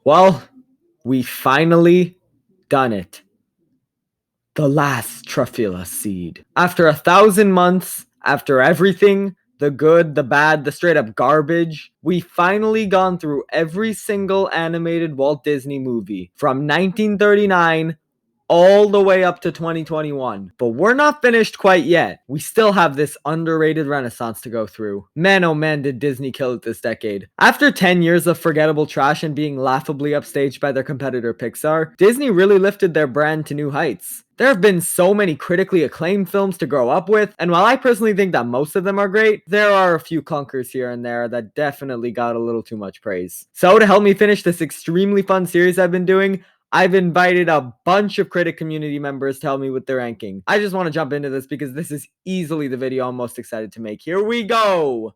Well, we finally done it. The last Truffula seed. After 1,000 months, after everything, the good, the bad, the straight up garbage, we finally gone through every single animated Walt Disney movie from 1939 all the way up to 2021. But we're not finished quite yet. We still have this underrated renaissance to go through. Man, oh man, did Disney kill it this decade. After 10 years of forgettable trash and being laughably upstaged by their competitor Pixar, Disney really lifted their brand to new heights. There have been so many critically acclaimed films to grow up with, and while I personally think that most of them are great, there are a few clunkers here and there that definitely got a little too much praise. So to help me finish this extremely fun series I've been doing, I've invited a bunch of critic community members to help me with their ranking. I just want to jump into this because this is easily the video I'm most excited to make. Here we go!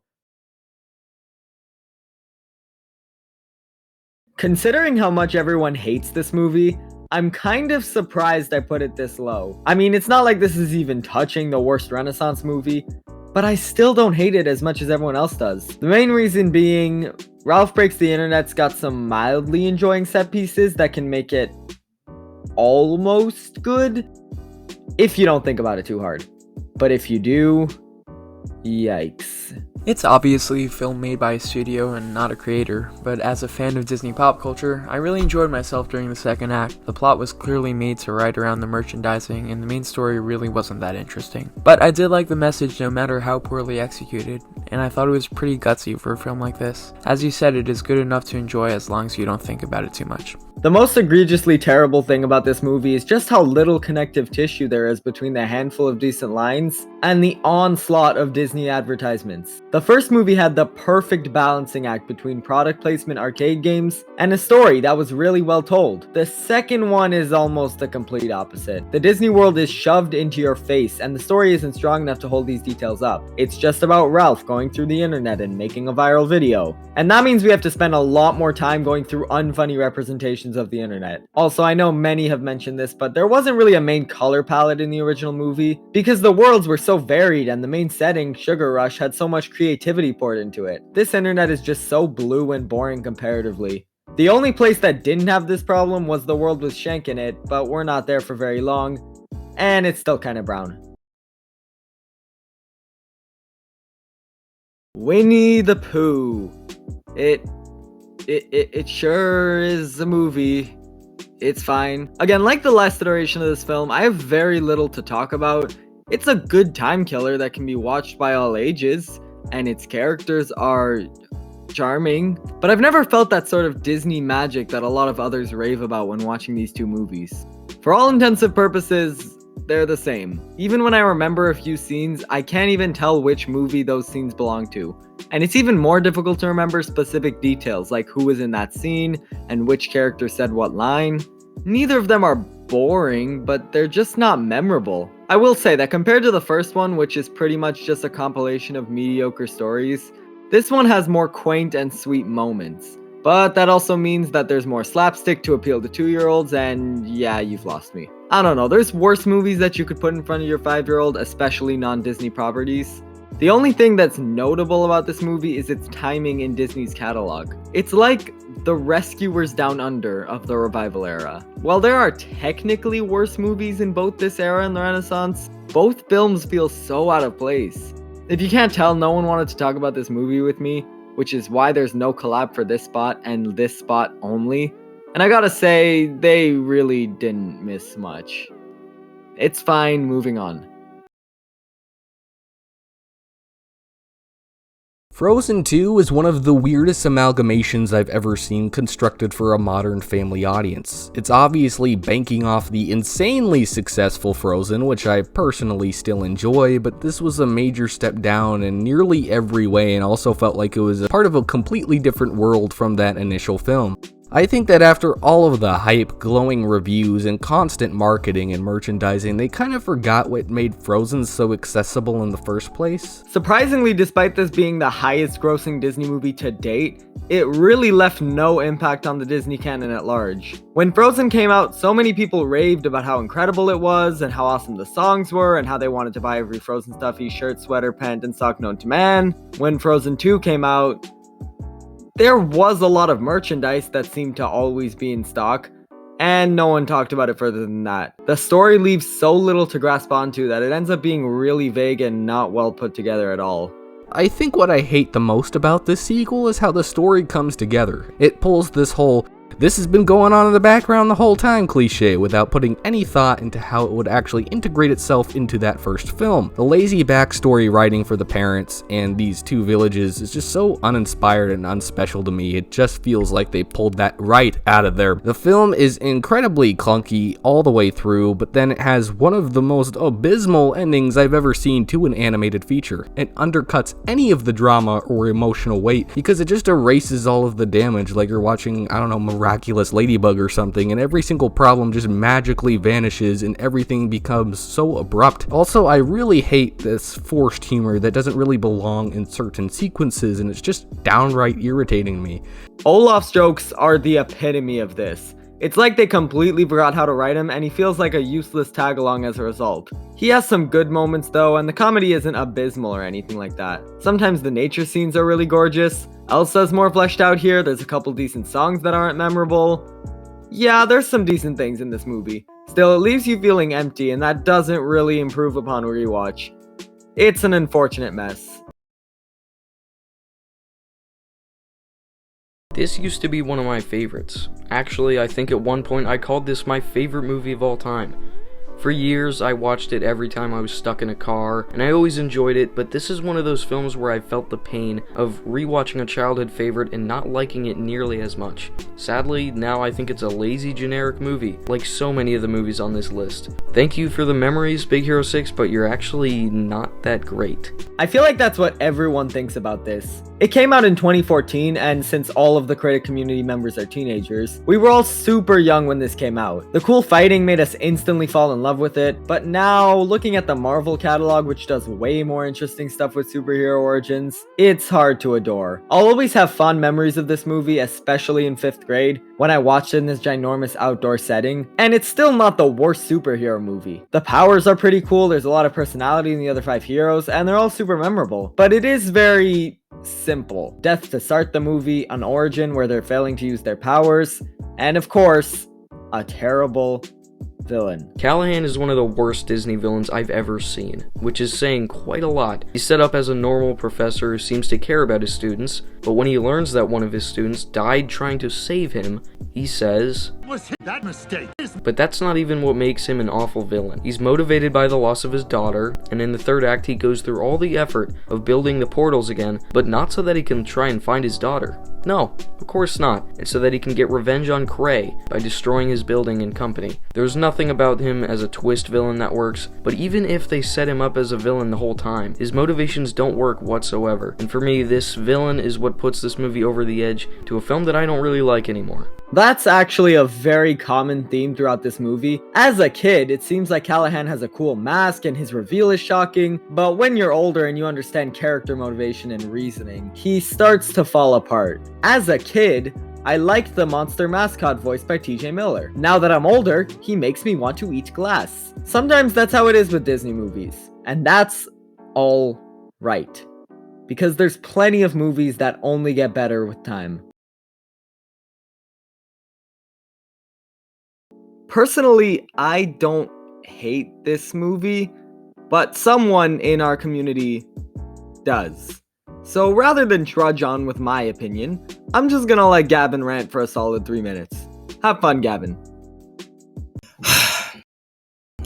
Considering how much everyone hates this movie, I'm kind of surprised I put it this low. I mean, it's not like this is even touching the worst Renaissance movie, but I still don't hate it as much as everyone else does. The main reason being, Ralph Breaks the Internet's got some mildly enjoying set pieces that can make it almost good, if you don't think about it too hard. But if you do, yikes. It's obviously a film made by a studio and not a creator, but as a fan of Disney pop culture, I really enjoyed myself during the second act. The plot was clearly made to ride around the merchandising, and the main story really wasn't that interesting. But I did like the message no matter how poorly executed, and I thought it was pretty gutsy for a film like this. As you said, it is good enough to enjoy as long as you don't think about it too much. The most egregiously terrible thing about this movie is just how little connective tissue there is between the handful of decent lines and the onslaught of Disney advertisements. The first movie had the perfect balancing act between product placement arcade games and a story that was really well told. The second one is almost the complete opposite. The Disney world is shoved into your face and the story isn't strong enough to hold these details up. It's just about Ralph going through the internet and making a viral video. And that means we have to spend a lot more time going through unfunny representations of the internet. Also, I know many have mentioned this, but there wasn't really a main color palette in the original movie because the worlds were so varied and the main setting, Sugar Rush, had so much creativity poured into it. This internet is just so blue and boring comparatively. The only place that didn't have this problem was the world with Shank in it, but we're not there for very long, and it's still kind of brown. Winnie the Pooh. It sure is a movie. It's fine. Again, like the last iteration of this film, I have very little to talk about. It's a good time killer that can be watched by all ages, and its characters are charming. But I've never felt that sort of Disney magic that a lot of others rave about when watching these two movies. For all intensive purposes, they're the same. Even when I remember a few scenes, I can't even tell which movie those scenes belong to. And it's even more difficult to remember specific details, like who was in that scene and which character said what line. Neither of them are boring, but they're just not memorable. I will say that compared to the first one, which is pretty much just a compilation of mediocre stories, this one has more quaint and sweet moments. But that also means that there's more slapstick to appeal to 2-year-olds, and yeah, you've lost me. I don't know, there's worse movies that you could put in front of your 5-year-old, especially non-Disney properties. The only thing that's notable about this movie is its timing in Disney's catalog. It's like The Rescuers Down Under of the revival era. While there are technically worse movies in both this era and the Renaissance, both films feel so out of place. If you can't tell, no one wanted to talk about this movie with me, which is why there's no collab for this spot and this spot only. And I gotta say, they really didn't miss much. It's fine, moving on. Frozen 2 is one of the weirdest amalgamations I've ever seen constructed for a modern family audience. It's obviously banking off the insanely successful Frozen, which I personally still enjoy, but this was a major step down in nearly every way and also felt like it was a part of a completely different world from that initial film. I think that after all of the hype, glowing reviews, and constant marketing and merchandising, they kind of forgot what made Frozen so accessible in the first place. Surprisingly, despite this being the highest grossing Disney movie to date, it really left no impact on the Disney canon at large. When Frozen came out, so many people raved about how incredible it was, and how awesome the songs were, and how they wanted to buy every Frozen stuffy, shirt, sweater, pant, and sock known to man. When Frozen 2 came out, There was a lot of merchandise that seemed to always be in stock, and no one talked about it further than that. The story leaves so little to grasp onto that it ends up being really vague and not well put together at all. I think what I hate the most about this sequel is how the story comes together. It pulls this whole "this has been going on in the background the whole time" cliche without putting any thought into how it would actually integrate itself into that first film. The lazy backstory writing for the parents and these two villages is just so uninspired and unspecial to me. It just feels like they pulled that right out of there. The film is incredibly clunky all the way through, but then it has one of the most abysmal endings I've ever seen to an animated feature. It undercuts any of the drama or emotional weight because it just erases all of the damage like you're watching, I don't know, Miraculous Ladybug or something, and every single problem just magically vanishes and everything becomes so abrupt. Also, I really hate this forced humor that doesn't really belong in certain sequences, and it's just downright irritating me. Olaf's jokes are the epitome of this. It's like they completely forgot how to write him, and he feels like a useless tag-along as a result. He has some good moments though, and the comedy isn't abysmal or anything like that. Sometimes the nature scenes are really gorgeous. Elsa's more fleshed out here, there's a couple decent songs that aren't memorable. Yeah, there's some decent things in this movie. Still, it leaves you feeling empty, and that doesn't really improve upon a rewatch. It's an unfortunate mess. This used to be one of my favorites. Actually, I think at one point I called this my favorite movie of all time. For years, I watched it every time I was stuck in a car, and I always enjoyed it, but this is one of those films where I felt the pain of rewatching a childhood favorite and not liking it nearly as much. Sadly, now I think it's a lazy, generic movie, like so many of the movies on this list. Thank you for the memories, Big Hero 6, but you're actually not that great. I feel like that's what everyone thinks about this. It came out in 2014, and since all of the critic community members are teenagers, we were all super young when this came out. The cool fighting made us instantly fall in love with it, but now, looking at the Marvel catalog, which does way more interesting stuff with superhero origins, it's hard to adore. I'll always have fond memories of this movie, especially in 5th grade, when I watched it in this ginormous outdoor setting, and it's still not the worst superhero movie. The powers are pretty cool, there's a lot of personality in the other 5 heroes, and they're all super memorable, but it is very simple. Death to start the movie, an origin where they're failing to use their powers, and of course, a terrible villain. Callahan is one of the worst Disney villains I've ever seen, which is saying quite a lot. He's set up as a normal professor who seems to care about his students, but when he learns that one of his students died trying to save him, he says, "Was that mistake?" But that's not even what makes him an awful villain. He's motivated by the loss of his daughter, and in the 3rd act he goes through all the effort of building the portals again, but not so that he can try and find his daughter. No, of course not. It's so that he can get revenge on Cray by destroying his building and company. There's nothing about him as a twist villain that works, but even if they set him up as a villain the whole time, his motivations don't work whatsoever. And for me, this villain is what puts this movie over the edge to a film that I don't really like anymore. That's actually a very common theme throughout this movie. As a kid, it seems like Callahan has a cool mask and his reveal is shocking, but when you're older and you understand character motivation and reasoning, he starts to fall apart. As a kid, I liked the monster mascot voiced by TJ Miller. Now that I'm older, he makes me want to eat glass. Sometimes that's how it is with Disney movies, and that's all right, because there's plenty of movies that only get better with time. Personally, I don't hate this movie, but someone in our community does. So rather than trudge on with my opinion, I'm just gonna let Gavin rant for a solid 3 minutes. Have fun, Gavin.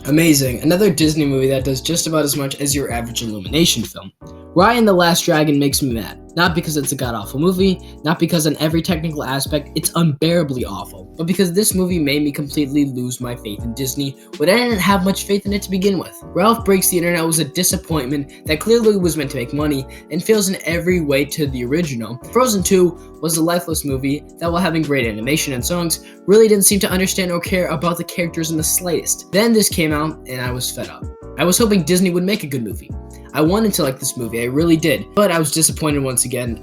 Amazing. Another Disney movie that does just about as much as your average Illumination film. Raya and the Last Dragon makes me mad. Not because it's a god-awful movie, not because on every technical aspect it's unbearably awful, but because this movie made me completely lose my faith in Disney when I didn't have much faith in it to begin with. Ralph Breaks the Internet was a disappointment that clearly was meant to make money and fails in every way to the original. Frozen 2 was a lifeless movie that, while having great animation and songs, really didn't seem to understand or care about the characters in the slightest. Then this came out and I was fed up. I was hoping Disney would make a good movie. I wanted to like this movie, I really did, but I was disappointed once again.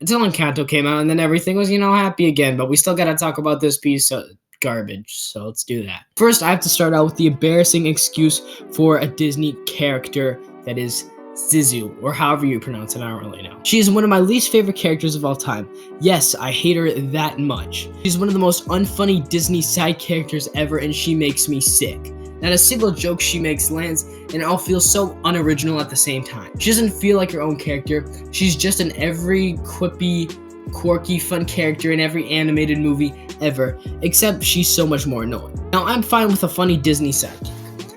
Until Encanto came out, and then everything was, happy again, but we still gotta talk about this piece of garbage, so let's do that. First, I have to start out with the embarrassing excuse for a Disney character that is Zizu, or however you pronounce it, I don't really know. She is one of my least favorite characters of all time. Yes, I hate her that much. She's one of the most unfunny Disney side characters ever, and she makes me sick. Not a single joke she makes lands, and it all feels so unoriginal at the same time. She doesn't feel like her own character. She's just an every quippy, quirky, fun character in every animated movie ever, except she's so much more annoying. Now, I'm fine with a funny Disney sidekick.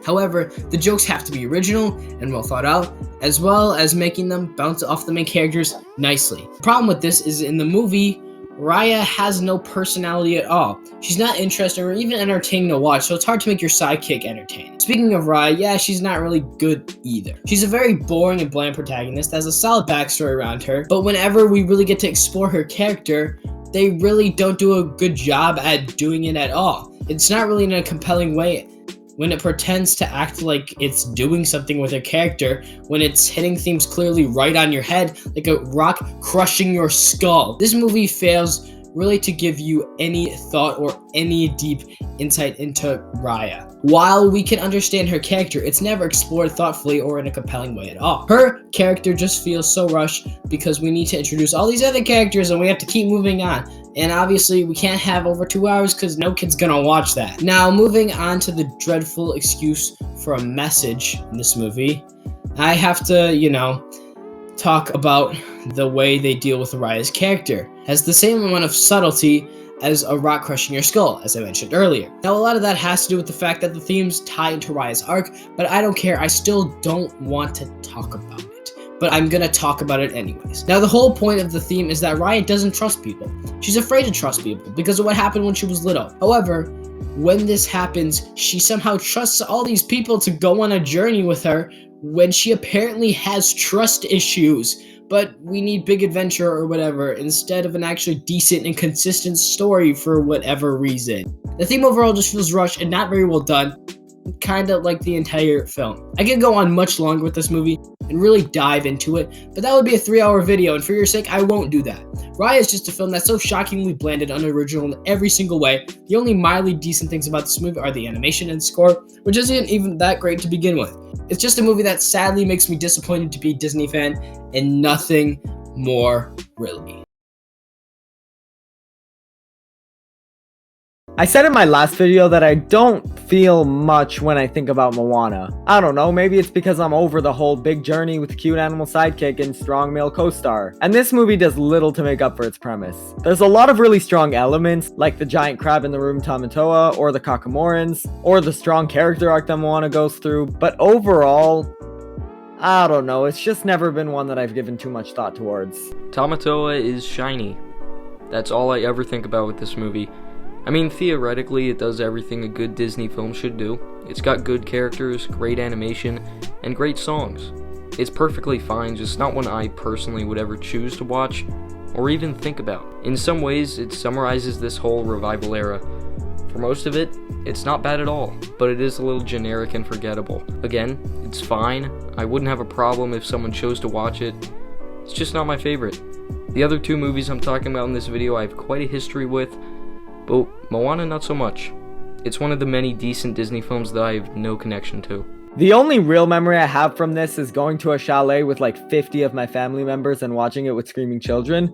However, the jokes have to be original and well thought out, as well as making them bounce off the main characters nicely. The problem with this is in the movie, Raya has no personality at all. She's not interesting or even entertaining to watch, so it's hard to make your sidekick entertaining. Speaking of Raya, yeah, she's not really good either. She's a very boring and bland protagonist, has a solid backstory around her, but whenever we really get to explore her character, they really don't do a good job at doing it at all. It's not really in a compelling way when it pretends to act like it's doing something with a character, when it's hitting themes clearly right on your head, like a rock crushing your skull. This movie fails really to give you any thought or any deep insight into Raya. While we can understand her character, it's never explored thoughtfully or in a compelling way at all. Her character just feels so rushed because we need to introduce all these other characters and we have to keep moving on. And obviously we can't have over 2 hours because no kid's gonna watch that. Now, moving on to the dreadful excuse for a message in this movie, I have to, talk about the way they deal with Raya's character. It has the same amount of subtlety as a rock crushing your skull, as I mentioned earlier. Now, a lot of that has to do with the fact that the themes tie into Raya's arc, but I don't care. I still don't want to talk about it, but I'm gonna talk about it anyways. Now, the whole point of the theme is that Raya doesn't trust people. She's afraid to trust people because of what happened when she was little. However, when this happens, she somehow trusts all these people to go on a journey with her when she apparently has trust issues. But we need big adventure or whatever instead of an actually decent and consistent story for whatever reason. The theme overall just feels rushed and not very well done, kind of like the entire film. I could go on much longer with this movie and really dive into it, but that would be a 3-hour video, and for your sake, I won't do that. Raya is just a film that's so shockingly bland and unoriginal in every single way. The only mildly decent things about this movie are the animation and score, which isn't even that great to begin with. It's just a movie that sadly makes me disappointed to be a Disney fan, and nothing more, really. I said in my last video that I don't feel much when I think about Moana. I don't know, maybe it's because I'm over the whole big journey with cute animal sidekick and strong male co-star. And this movie does little to make up for its premise. There's a lot of really strong elements, like the giant crab in the room Tamatoa, or the Kakamorans, or the strong character arc that Moana goes through, but overall, I don't know, it's just never been one that I've given too much thought towards. Tamatoa is shiny. That's all I ever think about with this movie. I mean, theoretically, it does everything a good Disney film should do. It's got good characters, great animation, and great songs. It's perfectly fine, just not one I personally would ever choose to watch, or even think about. In some ways, it summarizes this whole revival era. For most of it, it's not bad at all, but it is a little generic and forgettable. Again, it's fine. I wouldn't have a problem if someone chose to watch it. It's just not my favorite. The other two movies I'm talking about in this video I have quite a history with, but Moana not so much. It's one of the many decent Disney films that I have no connection to. The only real memory I have from this is going to a chalet with like 50 of my family members and watching it with screaming children.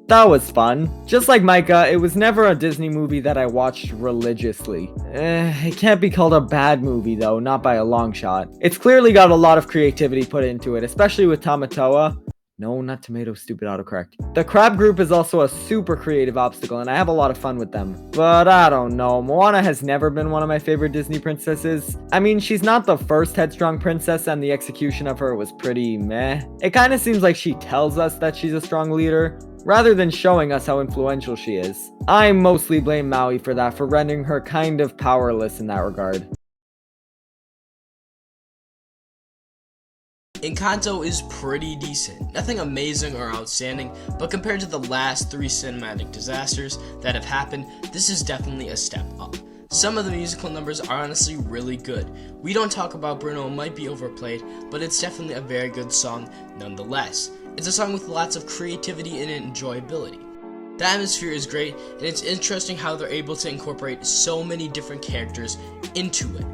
That was fun. Just like Micah, it was never a Disney movie that I watched religiously. It can't be called a bad movie though, not by a long shot. It's clearly got a lot of creativity put into it, especially with Tamatoa. No, not tomato, stupid autocorrect. The crab group is also a super creative obstacle, and I have a lot of fun with them. But I don't know, Moana has never been one of my favorite Disney princesses. I mean, she's not the first headstrong princess, and the execution of her was pretty meh. It kind of seems like she tells us that she's a strong leader, rather than showing us how influential she is. I mostly blame Maui for that, for rendering her kind of powerless in that regard. Encanto is pretty decent. Nothing amazing or outstanding, but compared to the last 3 cinematic disasters that have happened, this is definitely a step up. Some of the musical numbers are honestly really good. We Don't Talk About Bruno might be overplayed, but it's definitely a very good song nonetheless. It's a song with lots of creativity and enjoyability. The atmosphere is great, and it's interesting how they're able to incorporate so many different characters into it.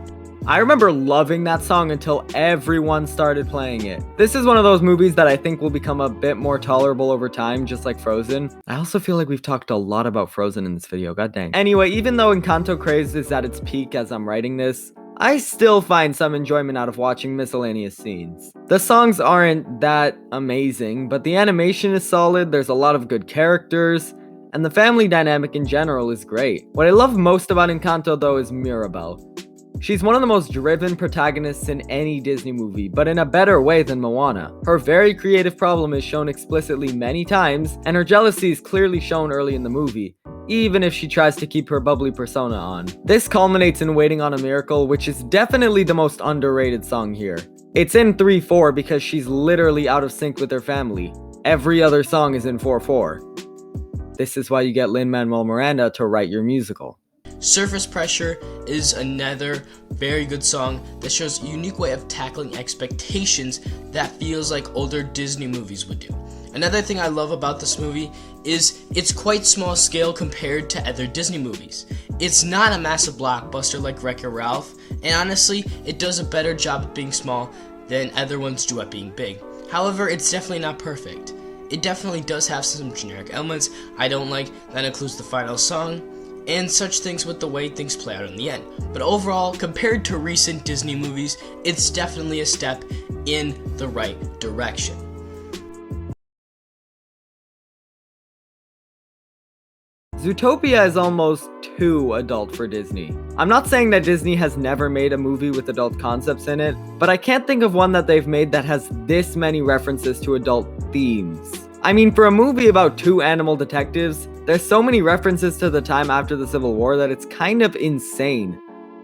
I remember loving that song until everyone started playing it. This is one of those movies that I think will become a bit more tolerable over time, just like Frozen. I also feel like we've talked a lot about Frozen in this video, god dang. Anyway, even though Encanto craze is at its peak as I'm writing this, I still find some enjoyment out of watching miscellaneous scenes. The songs aren't that amazing, but the animation is solid, there's a lot of good characters, and the family dynamic in general is great. What I love most about Encanto though is Mirabel. She's one of the most driven protagonists in any Disney movie, but in a better way than Moana. Her very creative problem is shown explicitly many times, and her jealousy is clearly shown early in the movie, even if she tries to keep her bubbly persona on. This culminates in Waiting on a Miracle, which is definitely the most underrated song here. It's in 3/4 because she's literally out of sync with her family. Every other song is in 4/4. This is why you get Lin-Manuel Miranda to write your musical. Surface Pressure is another very good song that shows a unique way of tackling expectations that feels like older Disney movies would do. Another thing I love about this movie is it's quite small scale compared to other Disney movies. It's not a massive blockbuster like Wreck-It Ralph, and honestly, it does a better job at being small than other ones do at being big. However, it's definitely not perfect. It definitely does have some generic elements I don't like, that includes the final song, and such things with the way things play out in the end. But overall, compared to recent Disney movies, it's definitely a step in the right direction. Zootopia is almost too adult for Disney. I'm not saying that Disney has never made a movie with adult concepts in it, but I can't think of one that they've made that has this many references to adult themes. I mean, for a movie about two animal detectives, there's so many references to the time after the Civil War that it's kind of insane,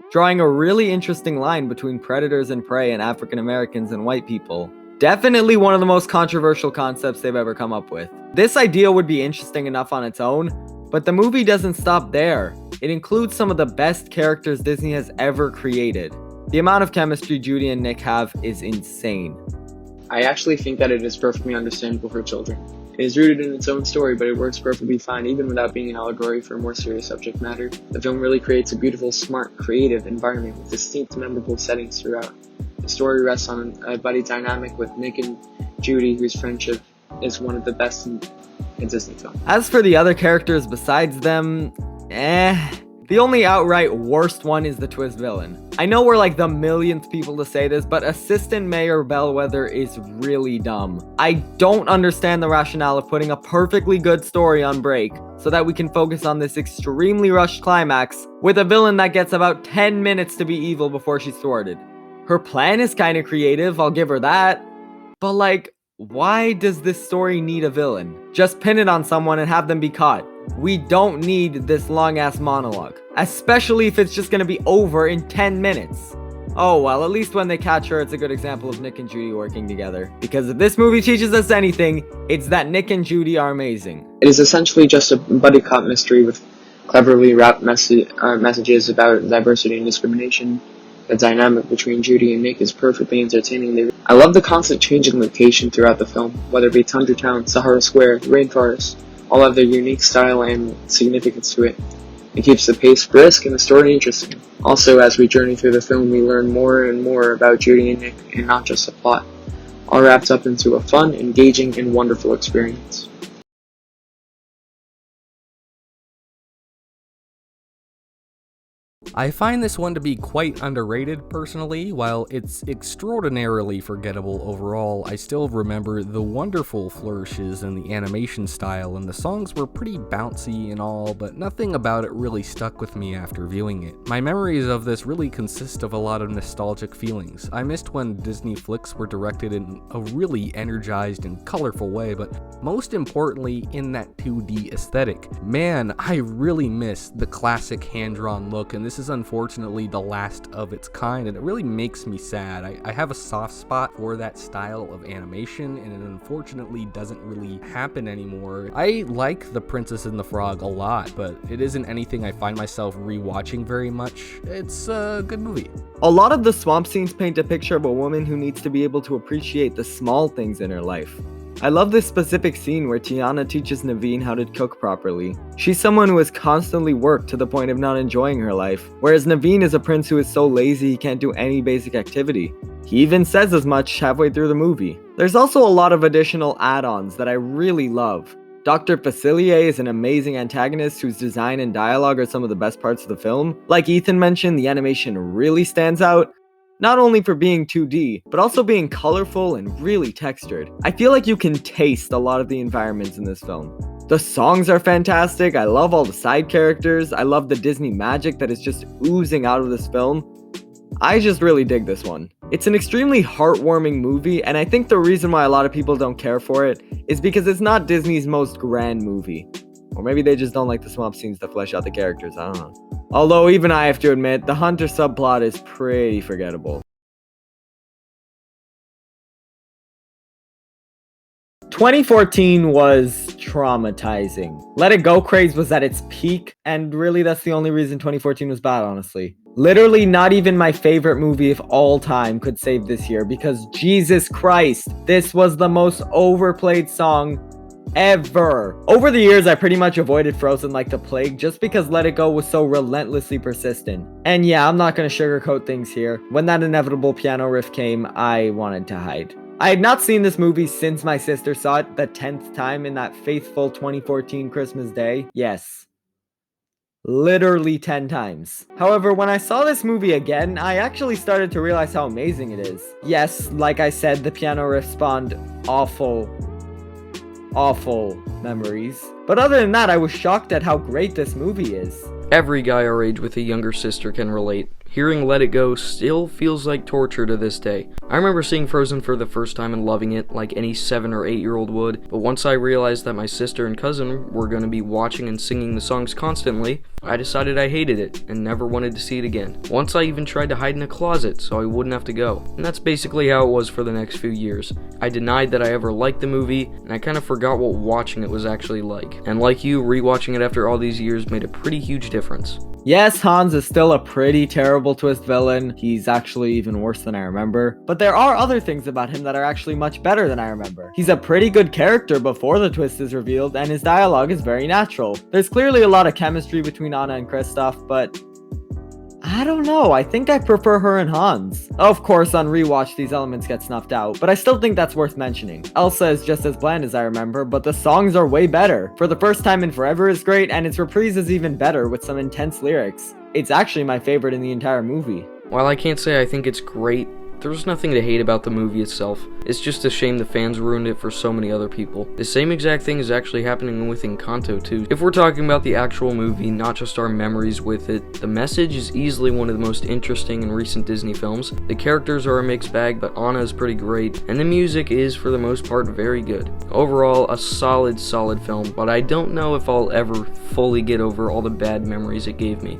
drawing a really interesting line between predators and prey and African Americans and white people. Definitely one of the most controversial concepts they've ever come up with. This idea would be interesting enough on its own, but the movie doesn't stop there. It includes some of the best characters Disney has ever created. The amount of chemistry Judy and Nick have is insane. I actually think that it is perfectly understandable for children. It is rooted in its own story, but it works perfectly fine even without being an allegory for a more serious subject matter. The film really creates a beautiful, smart, creative environment with distinct, memorable settings throughout. The story rests on a buddy dynamic with Nick and Judy, whose friendship is one of the best in Disney film. As for the other characters besides them, the only outright worst one is the twist villain. I know we're like the millionth people to say this, but Assistant Mayor Bellwether is really dumb. I don't understand the rationale of putting a perfectly good story on break so that we can focus on this extremely rushed climax with a villain that gets about 10 minutes to be evil before she's thwarted. Her plan is kind of creative, I'll give her that, but like, why does this story need a villain? Just pin it on someone and have them be caught. We don't need this long-ass monologue, especially if it's just gonna be over in 10 minutes. Oh well, at least when they catch her, it's a good example of Nick and Judy working together. Because if this movie teaches us anything, it's that Nick and Judy are amazing. It is essentially just a buddy cop mystery with cleverly wrapped messages about diversity and discrimination. The dynamic between Judy and Nick is perfectly entertaining. I love the constant change in location throughout the film, whether it be Tundra Town, Sahara Square, Rainforest. All have their unique style and significance to it. It keeps the pace brisk and the story interesting. Also, as we journey through the film, we learn more and more about Judy and Nick, and not just the plot, all wrapped up into a fun, engaging, and wonderful experience. I find this one to be quite underrated personally. While it's extraordinarily forgettable overall, I still remember the wonderful flourishes in the animation style, and the songs were pretty bouncy and all, but nothing about it really stuck with me after viewing it. My memories of this really consist of a lot of nostalgic feelings. I missed when Disney flicks were directed in a really energized and colorful way, but most importantly in that 2D aesthetic. Man, I really miss the classic hand-drawn look, and this is unfortunately the last of its kind, and it really makes me sad. I have a soft spot for that style of animation, and it unfortunately doesn't really happen anymore. I like The Princess and the Frog a lot, but it isn't anything I find myself rewatching very much. It's a good movie. A lot of the swamp scenes paint a picture of a woman who needs to be able to appreciate the small things in her life. I love this specific scene where Tiana teaches Naveen how to cook properly. She's someone who has constantly worked to the point of not enjoying her life, whereas Naveen is a prince who is so lazy he can't do any basic activity. He even says as much halfway through the movie. There's also a lot of additional add-ons that I really love. Dr. Facilier is an amazing antagonist whose design and dialogue are some of the best parts of the film. Like Ethan mentioned, the animation really stands out, not only for being 2D, but also being colorful and really textured. I feel like you can taste a lot of the environments in this film. The songs are fantastic, I love all the side characters, I love the Disney magic that is just oozing out of this film. I just really dig this one. It's an extremely heartwarming movie, and I think the reason why a lot of people don't care for it is because it's not Disney's most grand movie. Or maybe they just don't like the swamp scenes that flesh out the characters, I don't know. Although even I have to admit, the Hunter subplot is pretty forgettable. 2014 was traumatizing. Let It Go craze was at its peak, and really that's the only reason 2014 was bad, honestly. Literally not even my favorite movie of all time could save this year, because Jesus Christ, this was the most overplayed song ever. Over the years, I pretty much avoided Frozen like the plague just because Let It Go was so relentlessly persistent. And yeah, I'm not gonna sugarcoat things here. When that inevitable piano riff came, I wanted to hide. I had not seen this movie since my sister saw it the 10th time in that faithful 2014 Christmas day. Yes. Literally 10 times. However, when I saw this movie again, I actually started to realize how amazing it is. Yes, like I said, the piano riff spawned awful memories. But other than that, I was shocked at how great this movie is. Every guy our age with a younger sister can relate. Hearing Let It Go still feels like torture to this day. I remember seeing Frozen for the first time and loving it like any 7 or 8 year old would, but once I realized that my sister and cousin were going to be watching and singing the songs constantly, I decided I hated it and never wanted to see it again. Once I even tried to hide in a closet so I wouldn't have to go, and that's basically how it was for the next few years. I denied that I ever liked the movie, and I kind of forgot what watching it was actually like. And like you, rewatching it after all these years made a pretty huge difference. Yes, Hans is still a pretty terrible twist villain. He's actually even worse than I remember. But there are other things about him that are actually much better than I remember. He's a pretty good character before the twist is revealed, and his dialogue is very natural. There's clearly a lot of chemistry between Anna and Kristoff, but I don't know, I think I prefer her and Hans. Of course, on rewatch, these elements get snuffed out, but I still think that's worth mentioning. Elsa is just as bland as I remember, but the songs are way better. For the First Time in Forever is great, and its reprise is even better with some intense lyrics. It's actually my favorite in the entire movie. While I can't say I think it's great, there's nothing to hate about the movie itself. It's just a shame the fans ruined it for so many other people. The same exact thing is actually happening with Encanto too. If we're talking about the actual movie, not just our memories with it, the message is easily one of the most interesting in recent Disney films. The characters are a mixed bag, but Anna is pretty great, and the music is for the most part very good. Overall, a solid film, but I don't know if I'll ever fully get over all the bad memories it gave me.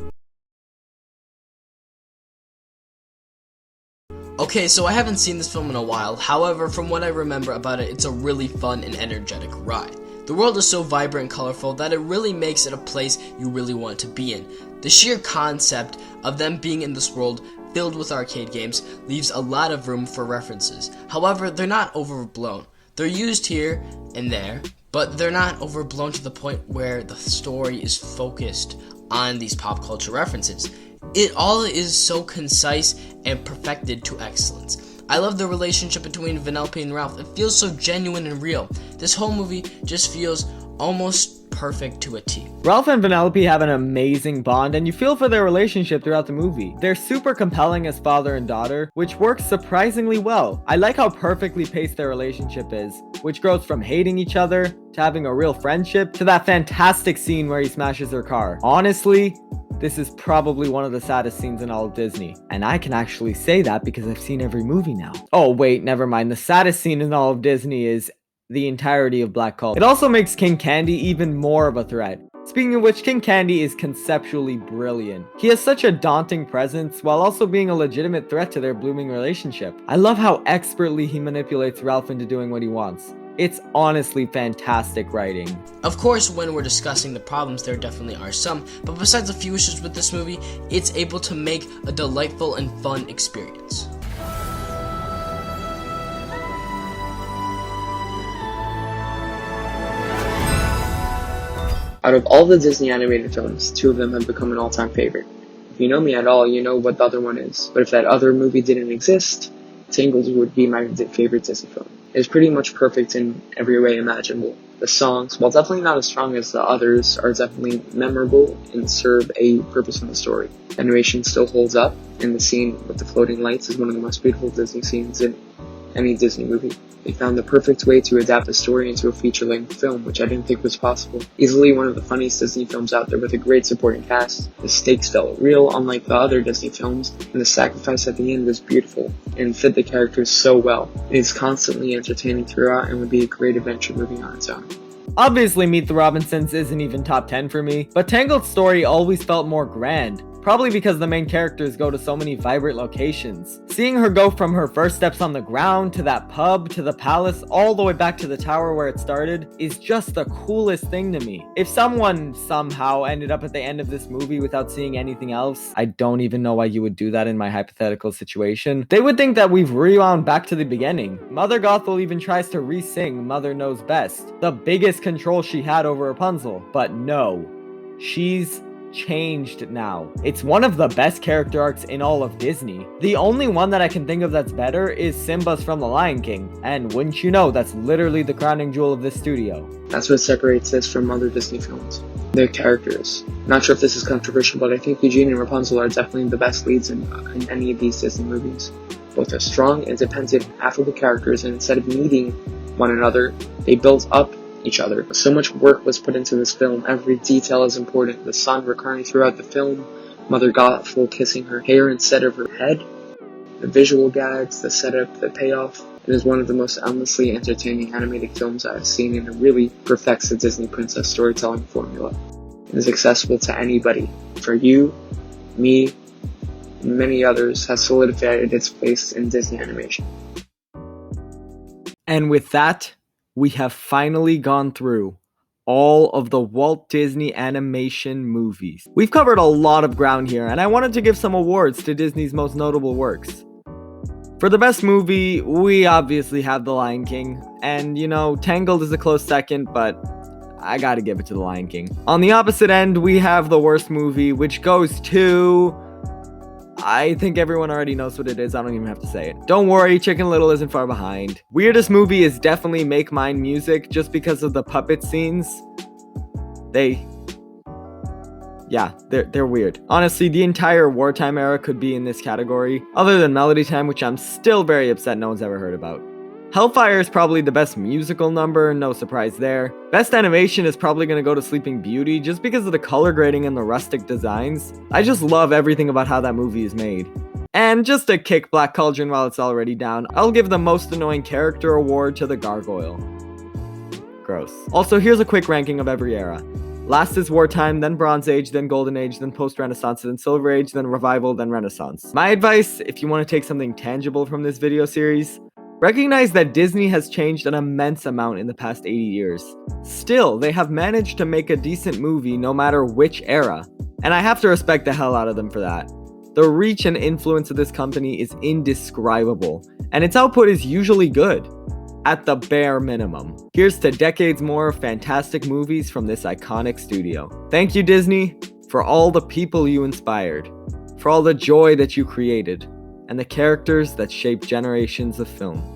Okay, so I haven't seen this film in a while. However, from what I remember about it, it's a really fun and energetic ride. The world is so vibrant and colorful that it really makes it a place you really want to be in. The sheer concept of them being in this world filled with arcade games leaves a lot of room for references. However, they're not overblown. They're used here and there, but they're not overblown to the point where the story is focused on these pop culture references. It all is so concise and perfected to excellence. I love the relationship between Vanellope and Ralph. It feels so genuine and real. This whole movie just feels almost perfect to a T. Ralph and Vanellope have an amazing bond, and you feel for their relationship throughout the movie. They're super compelling as father and daughter, which works surprisingly well. I like how perfectly paced their relationship is, which grows from hating each other, to having a real friendship, to that fantastic scene where he smashes her car. Honestly, this is probably one of the saddest scenes in all of Disney. And I can actually say that because I've seen every movie now. Oh wait, never mind. The saddest scene in all of Disney is the entirety of Black Cauldron. It also makes King Candy even more of a threat. Speaking of which, King Candy is conceptually brilliant. He has such a daunting presence while also being a legitimate threat to their blooming relationship. I love how expertly he manipulates Ralph into doing what he wants. It's honestly fantastic writing. Of course, when we're discussing the problems, there definitely are some, but besides a few issues with this movie, it's able to make a delightful and fun experience. Out of all the Disney animated films, 2 of them have become an all-time favorite. If you know me at all, you know what the other one is. But if that other movie didn't exist, Tangled would be my favorite Disney film. It is pretty much perfect in every way imaginable. The songs, while definitely not as strong as the others, are definitely memorable and serve a purpose in the story. The animation still holds up, and the scene with the floating lights is one of the most beautiful Disney scenes in any Disney movie. They found the perfect way to adapt the story into a feature-length film, which I didn't think was possible. Easily one of the funniest Disney films out there with a great supporting cast. The stakes felt real, unlike the other Disney films, and the sacrifice at the end was beautiful and fit the characters so well. It is constantly entertaining throughout and would be a great adventure movie on its own. Obviously, Meet the Robinsons isn't even top 10 for me, but Tangled's story always felt more grand. Probably because the main characters go to so many vibrant locations. Seeing her go from her first steps on the ground, to that pub, to the palace, all the way back to the tower where it started, is just the coolest thing to me. If someone somehow ended up at the end of this movie without seeing anything else, I don't even know why you would do that in my hypothetical situation. They would think that we've rewound back to the beginning. Mother Gothel even tries to re-sing Mother Knows Best, the biggest control she had over Rapunzel. But no, she's changed now. It's one of the best character arcs in all of Disney. The only one that I can think of that's better is Simba's from The Lion King, and wouldn't you know, that's literally the crowning jewel of this studio. That's what separates this from other Disney films. Their characters. Not sure if this is controversial, but I think Eugene and Rapunzel are definitely the best leads in any of these Disney movies. Both are strong, independent, affable characters, and instead of needing one another, they built up each other. So much work was put into this film. Every detail is important. The sun recurring throughout the film, Mother Gothel kissing her hair instead of her head, the visual gags, the setup, the payoff. It is one of the most endlessly entertaining animated films I've seen, and it really perfects the Disney princess storytelling formula. It is accessible to anybody. For you, me, and many others, has solidified its place in Disney animation. And with that, we have finally gone through all of the Walt Disney animation movies. We've covered a lot of ground here, and I wanted to give some awards to Disney's most notable works. For the best movie, we obviously have The Lion King, and you know, Tangled is a close second, but I gotta give it to The Lion King. On the opposite end, we have the worst movie, which goes to... I think everyone already knows what it is. I don't even have to say it. Don't worry, Chicken Little isn't far behind. Weirdest movie is definitely Make Mine Music, just because of the puppet scenes. They're weird. Honestly, the entire wartime era could be in this category, other than Melody Time, which I'm still very upset no one's ever heard about. Hellfire is probably the best musical number, no surprise there. Best animation is probably gonna go to Sleeping Beauty, just because of the color grading and the rustic designs. I just love everything about how that movie is made. And just to kick Black Cauldron while it's already down, I'll give the most annoying character award to the Gargoyle. Gross. Also, here's a quick ranking of every era. Last is Wartime, then Bronze Age, then Golden Age, then Post-Renaissance, then Silver Age, then Revival, then Renaissance. My advice, if you want to take something tangible from this video series, recognize that Disney has changed an immense amount in the past 80 years. Still, they have managed to make a decent movie no matter which era, and I have to respect the hell out of them for that. The reach and influence of this company is indescribable, and its output is usually good, at the bare minimum. Here's to decades more of fantastic movies from this iconic studio. Thank you, Disney, for all the people you inspired, for all the joy that you created, and the characters that shaped generations of film.